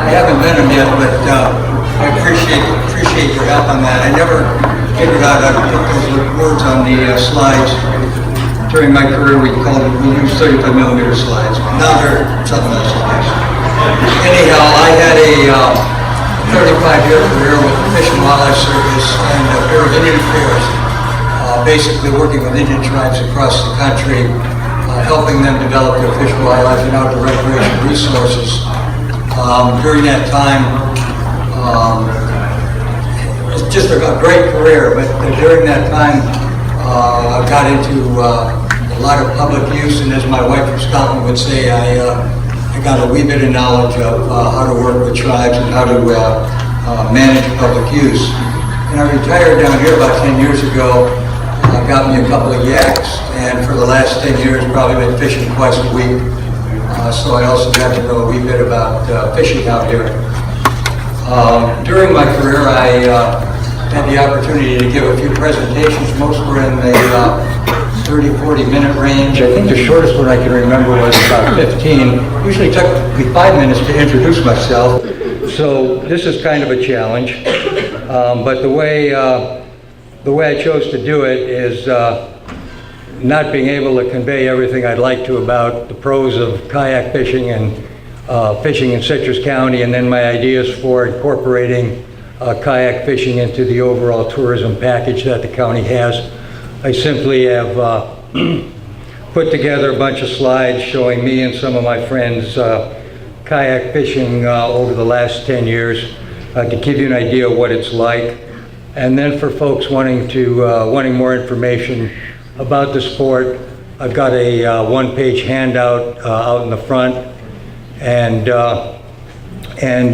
I haven't met him yet, but I appreciate your help on that. I never figured out how to put those words on the slides. During my career, we used 35 millimeter slides. Now they're something else. Anyhow, I had a 35-year career with the Fish and Wildlife Service and the Bureau of Indian Affairs, basically working with Indian tribes across the country, helping them develop their fish, wildlife, and outdoor recreation resources. During that time, it was just a great career, but during that time, I got into a lot of public use, and as my wife from Scotland would say, I got a wee bit of knowledge of how to work with tribes and how to manage public use. And I retired down here about 10 years ago, got me a couple of yaks, and for the last 10 years probably been fishing twice a week. So I also got to know a wee bit about fishing out here. During my career I had the opportunity to give a few presentations. Most were in the 30-40 minute range. I think the shortest one I can remember was about 15. Usually took me 5 minutes to introduce myself. So this is kind of a challenge. But the way I chose to do it is not being able to convey everything I'd like to about the pros of kayak fishing and fishing in Citrus County, and then my ideas for incorporating kayak fishing into the overall tourism package that the county has. I simply have put together a bunch of slides showing me and some of my friends kayak fishing over the last 10 years to give you an idea of what it's like. And then for folks wanting more information about the sport, I've got a one-page handout out in the front. And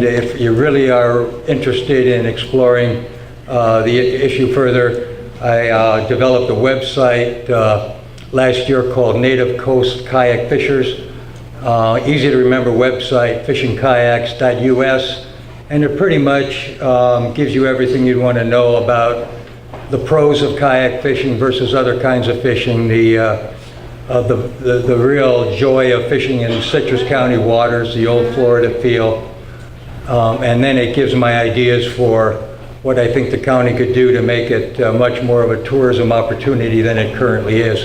if you really are interested in exploring the issue further, I developed a website last year called Native Coast Kayak Fishers. Easy to remember website, fishingkayaks.us. And it pretty much gives you everything you'd want to know about the pros of kayak fishing versus other kinds of fishing, the real joy of fishing in Citrus County waters, the old Florida feel. And then it gives my ideas for what I think the county could do to make it much more of a tourism opportunity than it currently is.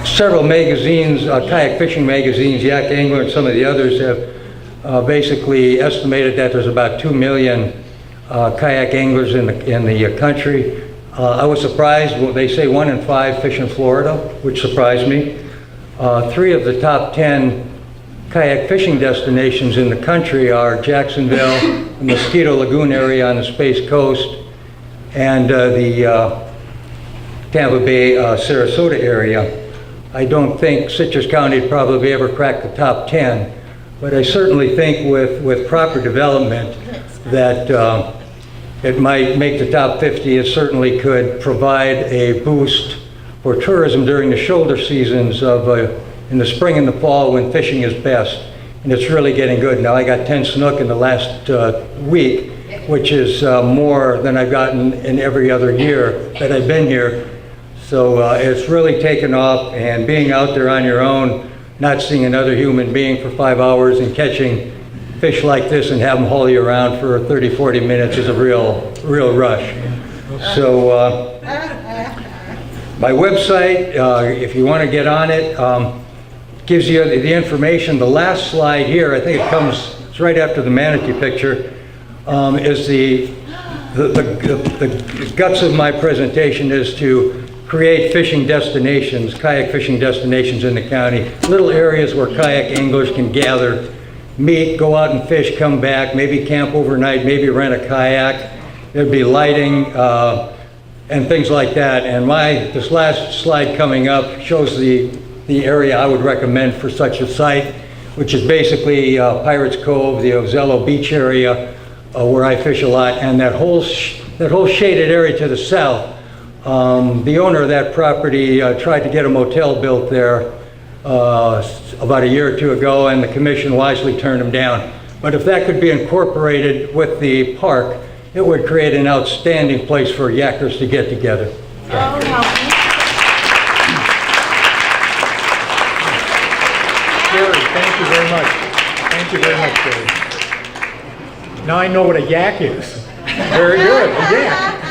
Several magazines, kayak fishing magazines, Yak Angler and some of the others have basically estimated that there's about 2 million kayak anglers in the country. I was surprised. Well, they say 1 in 5 fish in Florida, which surprised me. 3 of the top 10 kayak fishing destinations in the country are Jacksonville, the Mosquito Lagoon area on the Space Coast, and the Tampa Bay, Sarasota area. I don't think Citrus County would probably ever crack the top 10, but I certainly think with proper development that it might make the top 50. It certainly could provide a boost for tourism during the shoulder seasons of in the spring and the fall when fishing is best. And it's really getting good. Now I got 10 snook in the last week, which is more than I've gotten in every other year that I've been here. So it's really taken off, and being out there on your own, not seeing another human being for 5 hours and catching fish like this and have them haul you around for 30-40 minutes is a real rush. So my website, if you want to get on it, gives you the information. The last slide here, I think it's right after the manatee picture, is the guts of my presentation is to create fishing destinations, kayak fishing destinations in the county, little areas where kayak anglers can gather, meet, go out and fish, come back, maybe camp overnight, maybe rent a kayak. There'd be lighting and things like that. And this last slide coming up shows the area I would recommend for such a site, which is basically Pirates Cove, the Ozello Beach area, where I fish a lot, and that whole shaded area to the south. The owner of that property tried to get a motel built there about a year or two ago, and the commission wisely turned him down. But if that could be incorporated with the park, it would create an outstanding place for yakkers to get together. Thank you very much. Thank you very much, Dave. Now I know what a yak is. Very good, a yak.